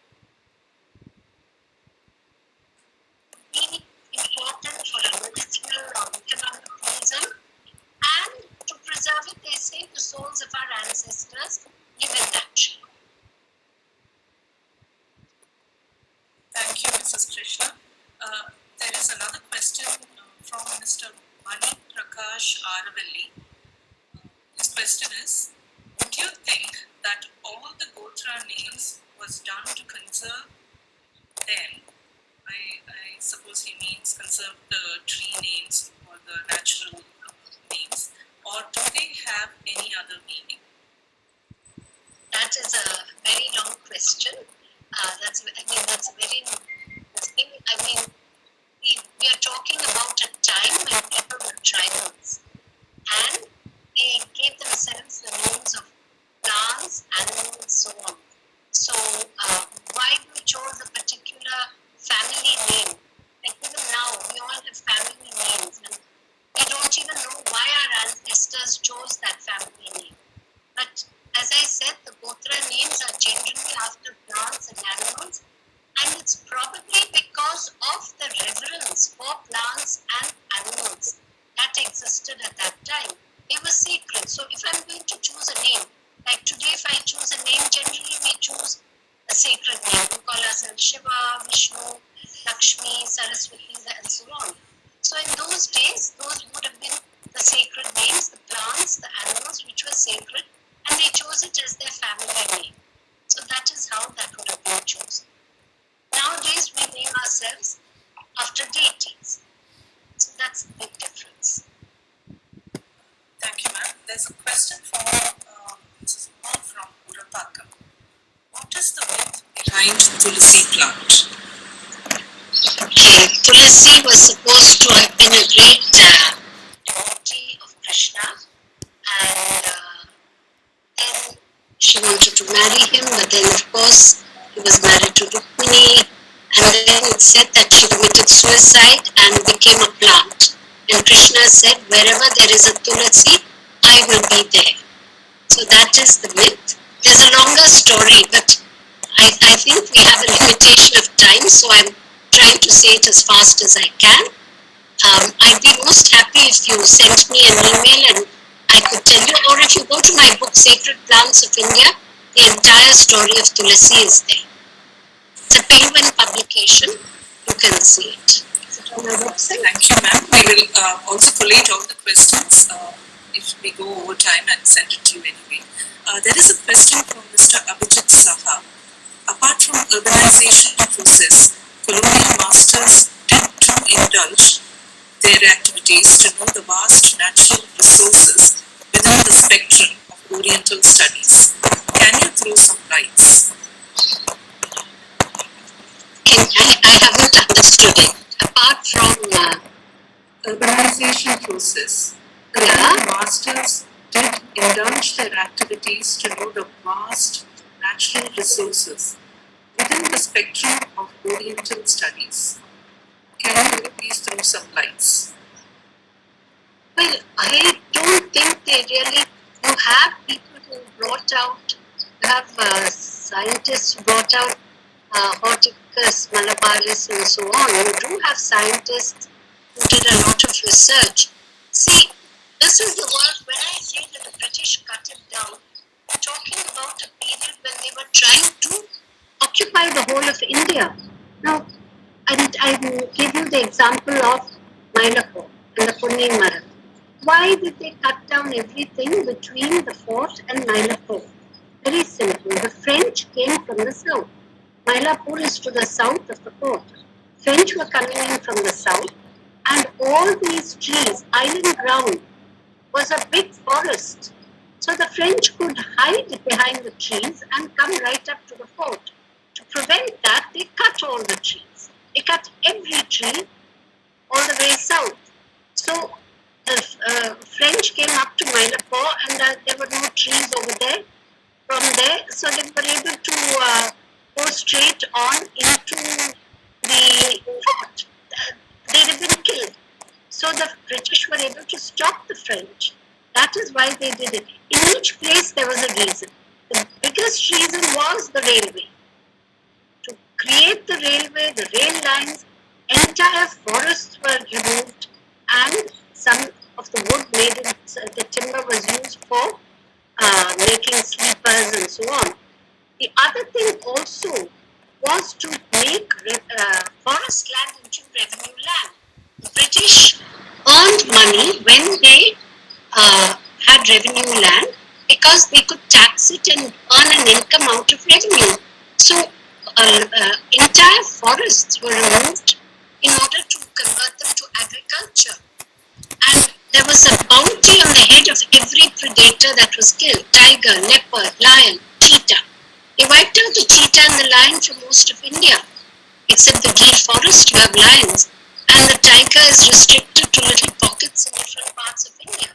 be important for a medicinal or economic reason, and to preserve it, they say the souls of our ancestors live in that tree. Thank you, Mrs. Krishna. There is another question from Mr. Mani Prakash Aravalli. His question is, would you think that all the Gotra names was done to conserve them? I suppose he means conserve the tree names or the natural names, or do they have any other meaning? That is a very long question. That's a very thing. We are talking about a time when people were tribals, and they gave themselves the names of plants, animals, so on. So why we chose a particular family name? Like even now, we all have family names, and we don't even know why our ancestors chose that family name. But as I said, the Gotra names are generally after sacred name. We call ourselves Shiva, Vishnu, Lakshmi, Saraswati, and so on. So in those days, those would have been the sacred names, the plants, the animals which were sacred, and they chose it as their family name. So that is how that would have been chosen. Nowadays, we name ourselves after deities. So that's the big difference. Thank you, ma'am. There's a question from Mrs. Paul from Urapakam. What is the myth behind tulsi plant? Okay, Tulsi was supposed to have been a great devotee of Krishna, and then she wanted to marry him, but then of course he was married to Rukmini, and then it said that she committed suicide and became a plant. And Krishna said, wherever there is a Tulsi, I will be there. So that is the myth. There's a longer story, but I think we have a limitation of time, so I'm trying to say it as fast as I can. I'd be most happy if you sent me an email and I could tell you, or if you go to my book, Sacred Plants of India, the entire story of Tulsi is there. It's a Penguin publication. You can see it. Is it on my website? Thank you, ma'am. We will also collate all the questions if we go over time and send it to you anyway. There is a question from Mr. Abhijit Saha. Apart from urbanization process, colonial masters tend to indulge their activities to know the vast natural resources within the spectrum of Oriental studies. Can you throw some lights? I haven't understood it. Apart from Urbanization process, colonial masters did indulge their activities to know the vast natural resources within the spectrum of Oriental studies. Can you please throw some lights? well, I don't think they really. You have people who brought out, you have scientists who brought out Horticus malabaris and so on. You do have scientists who did a lot of research. See, this is the world when I say that the British cut it down, we're talking about a period when they were trying to occupy the whole of India. Now, I will give you the example of Mylapore and the Punni Maram. Why did they cut down everything between the fort and Mylapore? Very simple. The French came from the south. Mylapore is to the south of the fort. French were coming in from the south, and all these trees, island ground, was a big forest. So the French could hide behind the trees and come right up to the fort. To prevent that, they cut all the trees. They cut every tree all the way south. So the French came up to Mylapore, and there were no trees over there. From there, so they were able to go straight on into the fort. They'd have been killed. So the British were able to stop the French. That is why they did it. In each place there was a reason. The biggest reason was the railway. To create the railway, the rail lines, entire forests were removed, and some of the wood made in the timber was used for making sleepers and so on. The other thing also was to make forest land into revenue land. The British earned money when they had revenue land because they could tax it and earn an income out of revenue. So entire forests were removed in order to convert them to agriculture. And there was a bounty on the head of every predator that was killed. Tiger, leopard, lion, cheetah. They wiped out the cheetah and the lion from most of India. Except the Gir forest, you have lions. And the tiger is restricted to little pockets in different parts of India.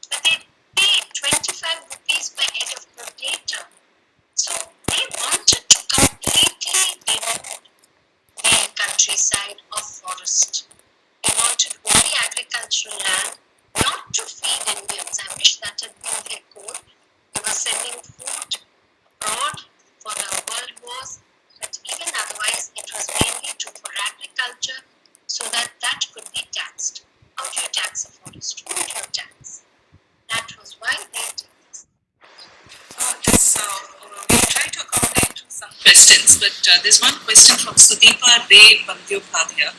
But they paid 25 rupees per head of predator. So they wanted to completely remove the countryside of forest. They wanted only agricultural land, not to feed Indians. I wish that had been their goal. They were sending food abroad for the world wars, but even otherwise it was mainly for agriculture so that that could be taxed. questions, but there's one question from Sudeepa Ray Bandyopadhyaya.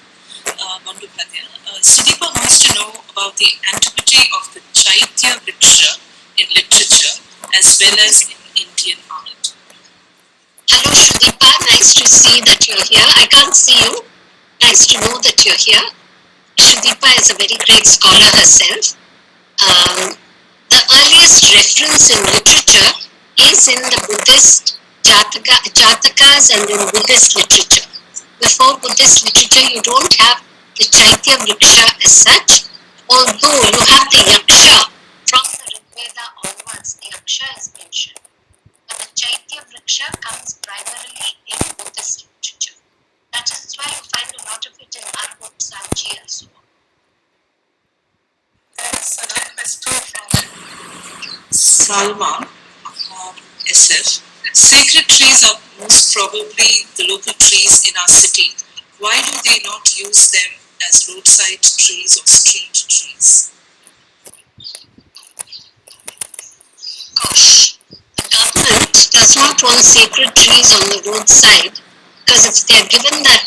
Sudeepa wants to know about the antiquity of the Chaitya Vriksha in literature as well as in Indian art. Hello, Shrudipa. Nice to see that you're here. I can't see you. Nice to know that you're here. Shrudipa is a very great scholar herself. The earliest reference in literature is in the Buddhist Jatakas and in Buddhist literature. Before Buddhist literature, you don't have the Chaitya Vriksha as such, although you have the Yaksha. From the Rig Veda onwards, the Yaksha is mentioned. But the Chaitya Vriksha comes primarily in Buddhist literature. That is why you find a lot of it in Argot Sanji and so on. There's another question from Salma, SF. Sacred trees are most probably the local trees in our city. Why do they not use them as roadside trees or street trees? Gosh, the government does not want sacred trees on the roadside because if they are given that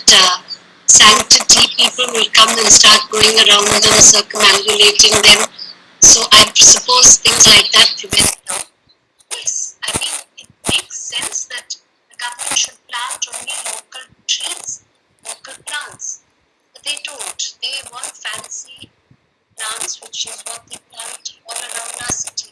sanctity, people will come and start going around them, circumambulating them. So I suppose things like that prevent them. Yes, I mean, it makes sense that the government should plant only local trees, local plants. But they don't. They want fancy plants, which is what they plant all around our city.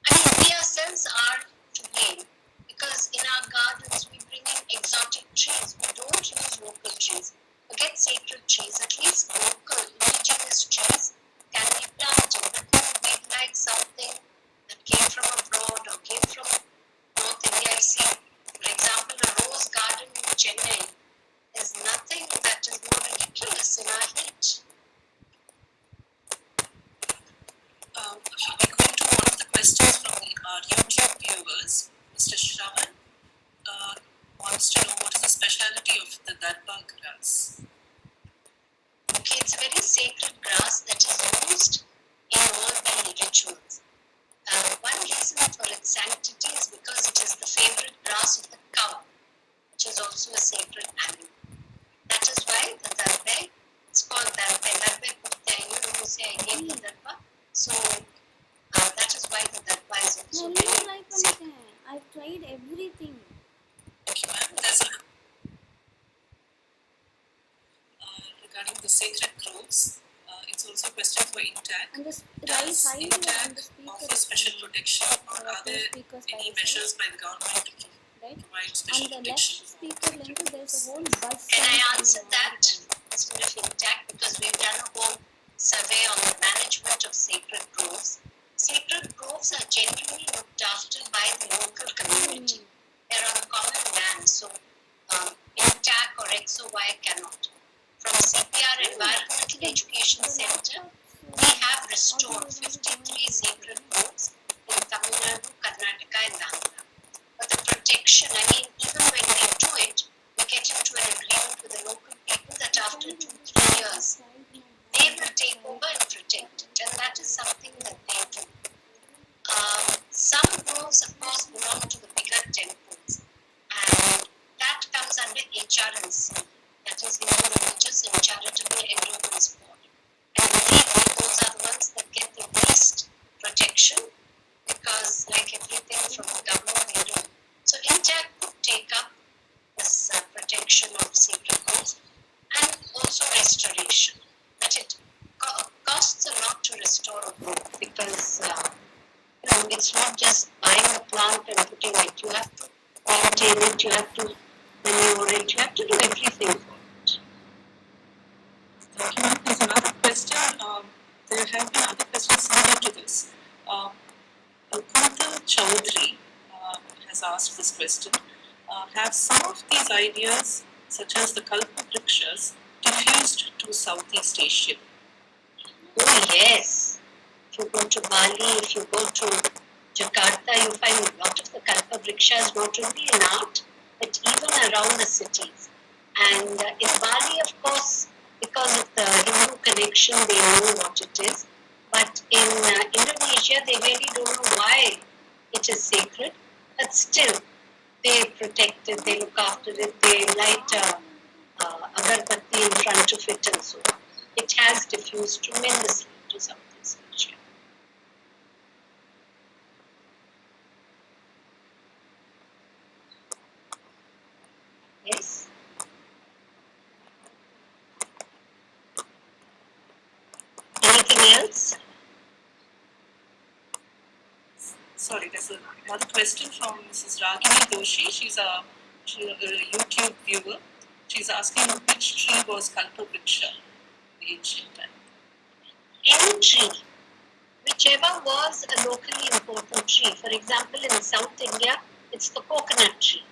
I mean, we ourselves are to blame because in our gardens we bring in exotic trees. We don't use local trees. Forget sacred trees. At least local, indigenous trees can be planted. But no, we'd like something that came from abroad or came from North India. I see, for example, a rose garden in Chennai. There's nothing that is more ridiculous in our heat. We're going to one of the questions from our YouTube viewers. Mr. Shravan wants to know what is the speciality of the darba grass. Okay, it's a very sacred grass that is used in all many rituals. One reason for its sanctity is because it is the favorite grass of the cow, which is also a sacred animal. That is why the darbe, it's called darbe kutte, you say I gave the darba. So that is why the darba is also very sacred. I've tried everything. Okay, ma'am. There's regarding the sacred groves, it's also a question for Intach. And the Does side and the Intach speaker offer special protection, or are there any measures by the government to right? provide special On the protection? left speaker link, there's a whole buzz. Can I sound answer coming all that the time. instead of Intach? Because we've done a whole survey on the management of sacred groves. Sacred groves are genuinely looked after by the local community. They're on common land, so Intach or XOY cannot. From CPR Environmental Education Center, we have restored 53 sacred groves in Tamil Nadu, Karnataka and Andhra. But the protection, I mean, even when we do it, we get into an agreement with the local people that after 2-3 years, they will take over and protect it. And that is something that they do. Some groves, of course, belong to the bigger temples. And that comes under HRNC. That is Hindu Religious and Charitable Endowments Board. And legally, those are the ones that get the least protection because, like everything from the government, they do. So, Intach could take up this protection of sacred groves and also restoration. But it costs a lot to restore a grove because it's not just buying a plant and putting it. You have to maintain it, you have to manure it, you have to do everything for it. Thank you, ma'am. There's another question. There have been other questions similar to this. Kuntal Chaudhary has asked this question. Have some of these ideas, such as the Kalpa Vrikshas, diffused to Southeast Asia? Oh yes. If you go to Bali, if you go to Jakarta, you find a lot of the Kalpa Vrikshas not only in art, but even around the cities. And in Bali, of course, because of the Hindu connection, they know what it is. But in Indonesia, they really don't know why it is sacred. But still, They protect it, they look after it, they light agarbatti in front of it and so on. It has diffused tremendously to Southeast Asia. Yes? Anything else? Sorry, there's another question from Mrs. Ragini Doshi. She's a YouTube viewer. She's asking which tree was Kalpavriksha in ancient time. Any tree, whichever was a locally important tree. For example, in South India, it's the coconut tree.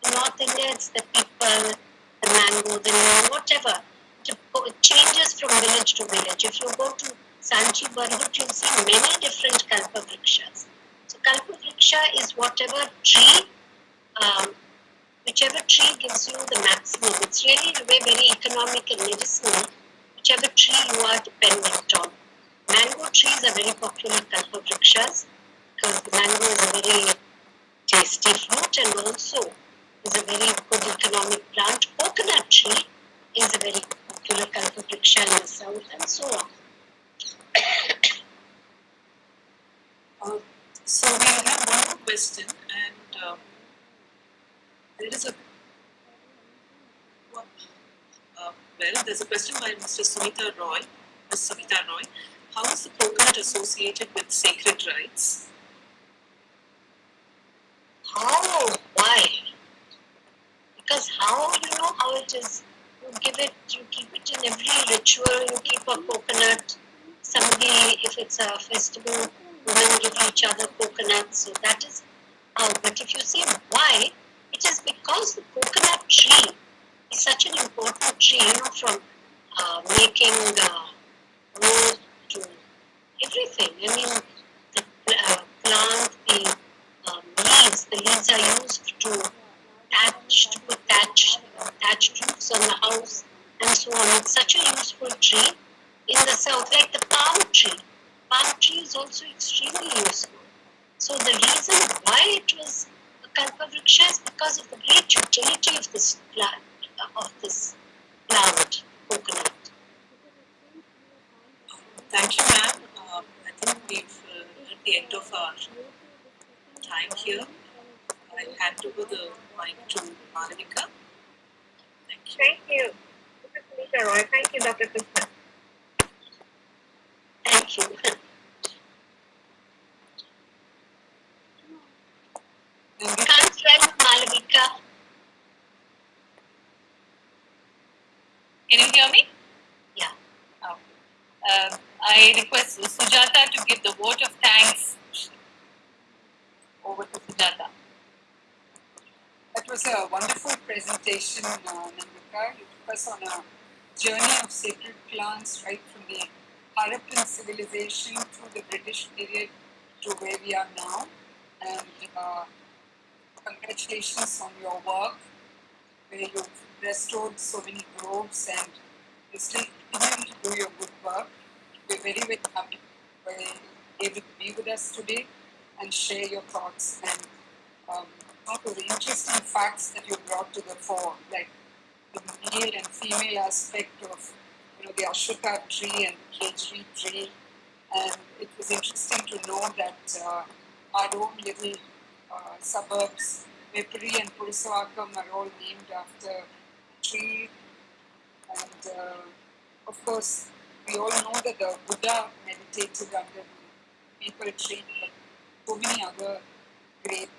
In North India, it's the pipal, the mango, the neem, whatever. It changes from village to village. If you go to Sanchi Barhut, you'll see many different Kalpavrikshas. So Kalpavriksha is whatever tree, whichever tree gives you the maximum. It's really in a way very economic and medicinal, whichever tree you are dependent on. Mango trees are very popular Kalpavrikshas because the mango is a very tasty fruit and also is a very good economic plant. Coconut tree is a very popular Kalpavriksha in the south and so on. So we have one more question, and there is a there's a question by Mr. Sumita Roy. Ms. Sumita Roy, how is the coconut associated with sacred rites? How? Why? Because how you know how it is? You give it, you keep it in every ritual. You keep a coconut. Somebody, if it's a festival, women give each other coconuts. So that is how. But if you say why, it is because the coconut tree is such an important tree. You know, from making road to everything. I mean, the plant, the leaves are used to put thatched roofs on the house and so on. It's such a useful tree in the south, like the palm tree. Palm tree is also extremely useful. So the reason why it was a Kalpavriksha is because of the great utility of this plant, coconut. Thank you, ma'am. I think we've at the end of our time here. I'll hand over the mic to Nanditha. Thank you. Thank you. This is Nisha Roy. Thank you, Dr. Krishna. Thank you. Can't tell Malavika. Can you hear me? Yeah. I request Sujata to give the vote of thanks. Over to Sujata. That was a wonderful presentation, Nanditha. You took us on a journey of sacred plants right from the Harappan civilization through the British period to where we are now. And congratulations on your work, where you've restored so many groves and you still continue to do your good work. We're very, very happy to be able to be with us today and share your thoughts and some of the interesting facts that you brought to the fore, like the male and female aspect of the Ashoka tree and the Kejri tree. And it was interesting to know that our own little suburbs, Vepuri and Purusavakam, are all named after a tree. And of course, we all know that the Buddha meditated under the maple tree, but so many other great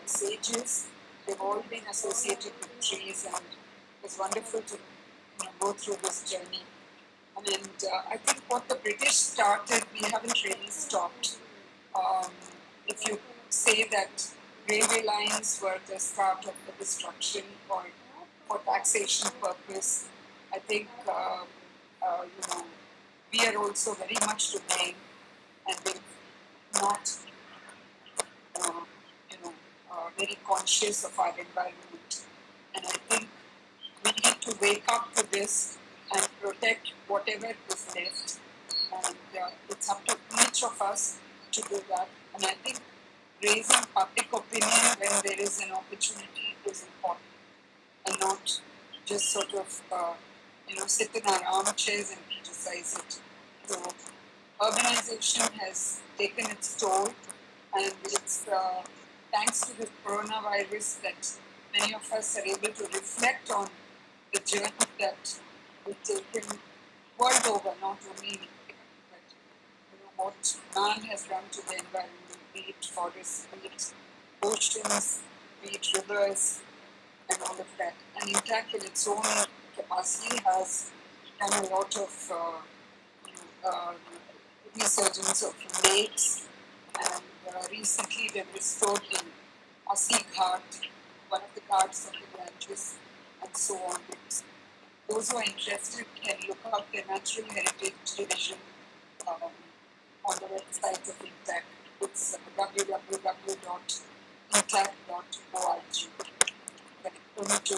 sages, they've all been associated with trees, and it was wonderful to go through this journey. And I think what the British started, we haven't really stopped. If you say that railway lines were the start of the destruction or for taxation purpose, I think we are also very much to blame, and we've not very conscious of our environment. And I think we need to wake up to this and protect whatever is left. And it's up to each of us to do that. And I think raising public opinion when there is an opportunity is important, and not just sort of sit in our armchairs and criticize it. So urbanization has taken its toll, and it's thanks to this coronavirus that many of us are able to reflect on the journey that we've taken world over, not only in India, but what man has done to the environment, be it forests, be it oceans, be it rivers, and all of that. And Intach, in its own capacity, has done a lot of resurgence of lakes, and recently they've restored the Asi Ghat, one of the ghats of the Ganges, and so on. Those who are interested can look up the Natural Heritage Division on the website of Intach. It's www.intach.org. But only to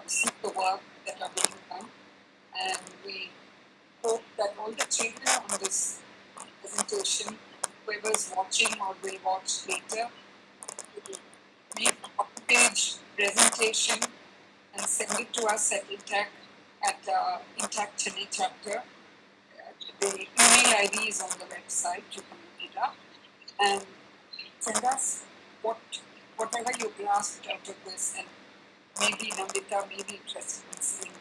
see the work that are being done, and we hope that all the children on this presentation, whoever's watching or will watch later, will make a page presentation and send it to us at Intach, at Intach Chennai chapter. The email ID is on the website, you can look it up, and send us whatever you grasped out of this, and maybe Nanditha may be interested in seeing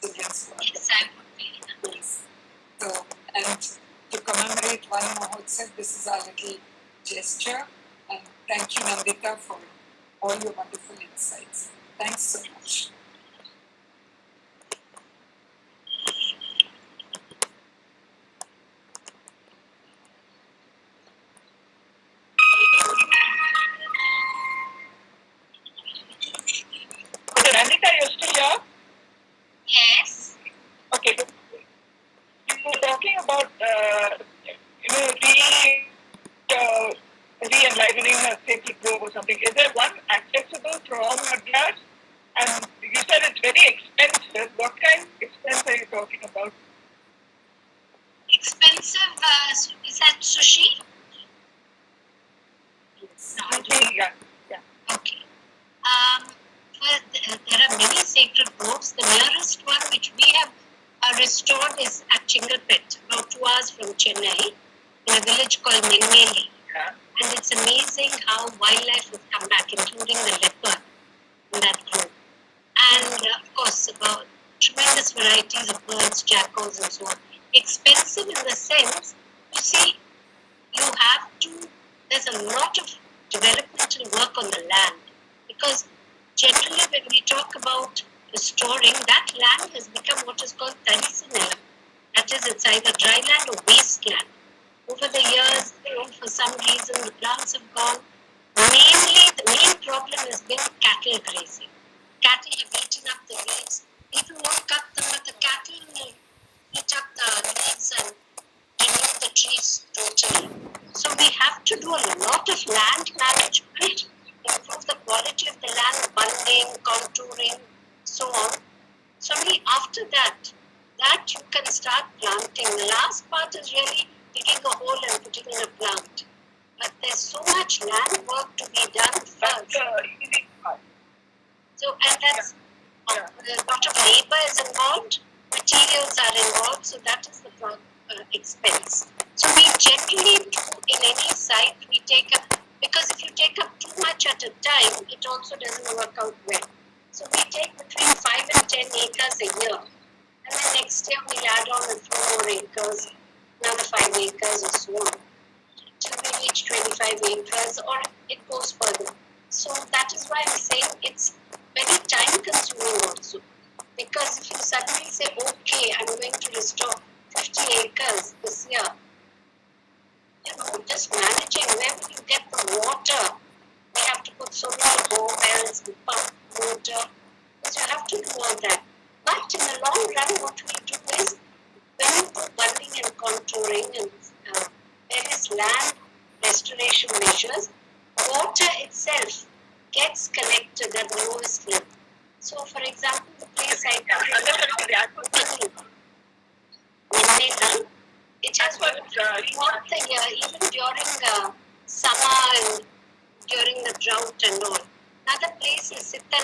children's work. Yes, I would be. Yes. So, and to commemorate one Mahotsav, this is our little gesture, and thank you, Nanditha, for all your wonderful insights. Thanks so much. Okay, Nanditha, you're still here? Yes. Okay. You were talking about re-enlivening a sacred grove or something. Is there one accessible from Madras? And you said it's very expensive. What kind of expense are you talking about? Expensive, is that sushi? No, I don't. Yeah. Okay. Well, there are many sacred groves. The nearest one which we have restored is at Chingalpet, about 2 hours from Chennai, in a village called Menmeli. Yeah. And it's amazing how wildlife has come back, including the leopard in that grove. And of course, about tremendous varieties of birds, jackals, and so on. Expensive in the sense, you see, there's a lot of developmental work on the land, because generally when we talk about restoring, that land has become what is called tarisinala. That is, it's either dry land or wasteland. Over the years, for some reason, the plants have gone. Mainly, the main problem has been cattle grazing. Cattle have eaten up the leaves. People won't cut them, but the cattle will eat up the leaves and remove the trees totally. So we have to do a lot of land management, improve the quality of the land, bunding, contouring, so on. So only after that you can start planting. The last part is really digging a hole and putting in a plant. But there's so much land work to be done first. So, and that's a lot of labor is involved, materials are involved, so that is the expense. So we generally do in any site, we take up, because if you take up too much at a time, it also doesn't work out well. So we take between 5 and 10 acres a year. And then next year we'll add on a few more acres, another 5 acres or so on. Till we reach 25 acres, or it goes further. So that is why I'm saying it's very time consuming also. Because if you suddenly say, okay, I'm going to restore 50 acres this year, just managing where will you get the water? We have to put so many bore wells and pump water. So you have to do all that. But in the long run, what we do is, when you do bunding and contouring and various land restoration measures, water itself gets collected at the lowest level. So, for example, the place I it has water throughout the year, even during summer and during the drought and all. Another place is Sita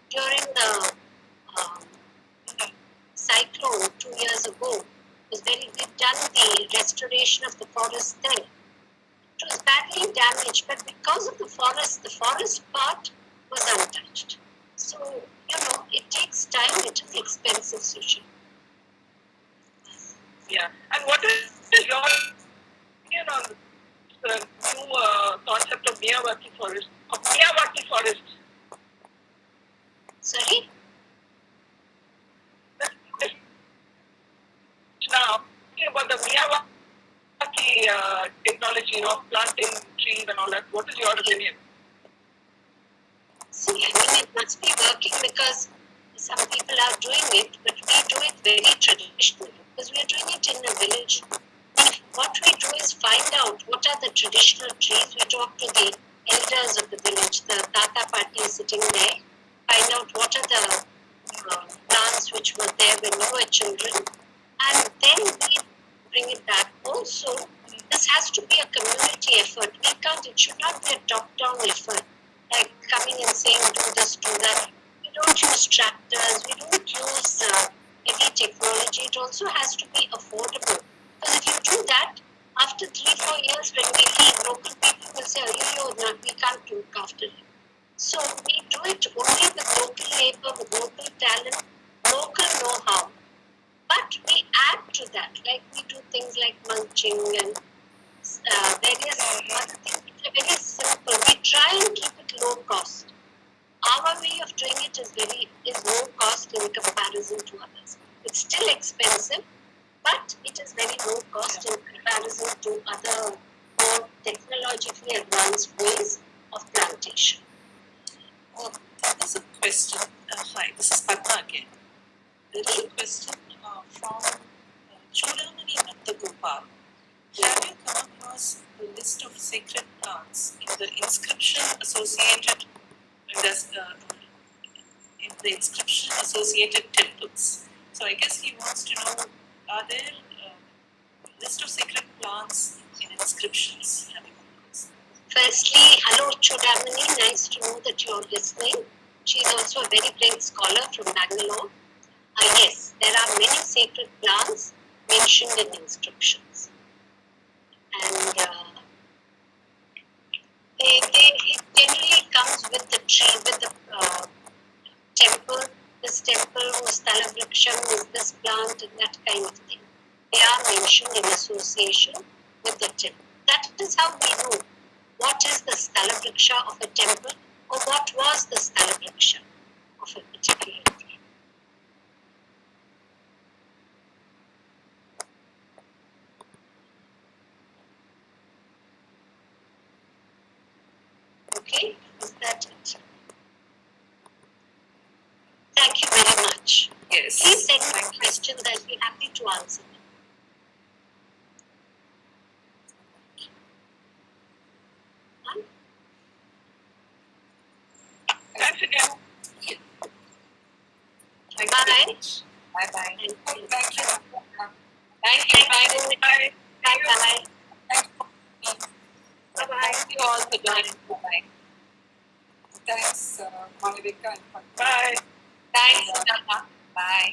during the cyclone 2 years ago. Was very we've done the restoration of the forest then. It was badly damaged, but because of the forest part was untouched. So, it takes time, it is expensive, Sushi. Yeah. And what is your opinion on the new concept of Miyawaki forest? Sorry? Now, talking about the Miyawaki technology of planting trees and all that, what is your opinion? See, it must be working because some people are doing it, but we do it very traditionally because we are doing it in a village. What we do is find out what are the traditional trees. We talk to the elders of the village, the Tata Party sitting there, find out what are the plants which were there when we were children, and then we bring it back. Also, this has to be a community effort. It should not be a top-down effort, like coming and saying, do this, do that. We don't use tractors, we don't use heavy technology. It also has to be affordable. Because if you do that, after 3-4 years when we leave, local people will say, no, we can't look after it. So we do it only with local labor, with local talent, local know-how. But we add to that, like we do things like mulching and various other things which are very simple. We try and keep it low cost. Our way of doing it is low cost in comparison to others. It's still expensive, but it is very low cost in comparison to other more technologically advanced ways of plantation. There is a question. Hi, this is Padma again. There is a question from Chudamani Nandagopal. Have you come across the list of sacred plants in the inscription associated temples? So I guess he wants to know, are there a list of sacred plants in inscriptions? Have you come across? Firstly, hello Chudamani, nice to know that you are listening. She is also a very great scholar from Bangalore. Yes, there are many sacred plants mentioned in inscriptions. And it generally comes with the tree, with the temple. This temple whose Stalavriksham is this plant and that kind of thing. They are mentioned in association with the temple. That is how we know what is the Stalabriksha of a temple or what was the Stalabriksha of a particular tree. Okay, is that it? Thank you very much. Yes. Please send me questions, I'll be happy to answer them. Thanks again. Bye. Bye-bye. Thank you. Thank you. Bye. Bye. Bye-bye. Thank you all for joining. Bye-bye. Thanks, Malavika and Padma. Bye. Thanks, Nanditha. Bye.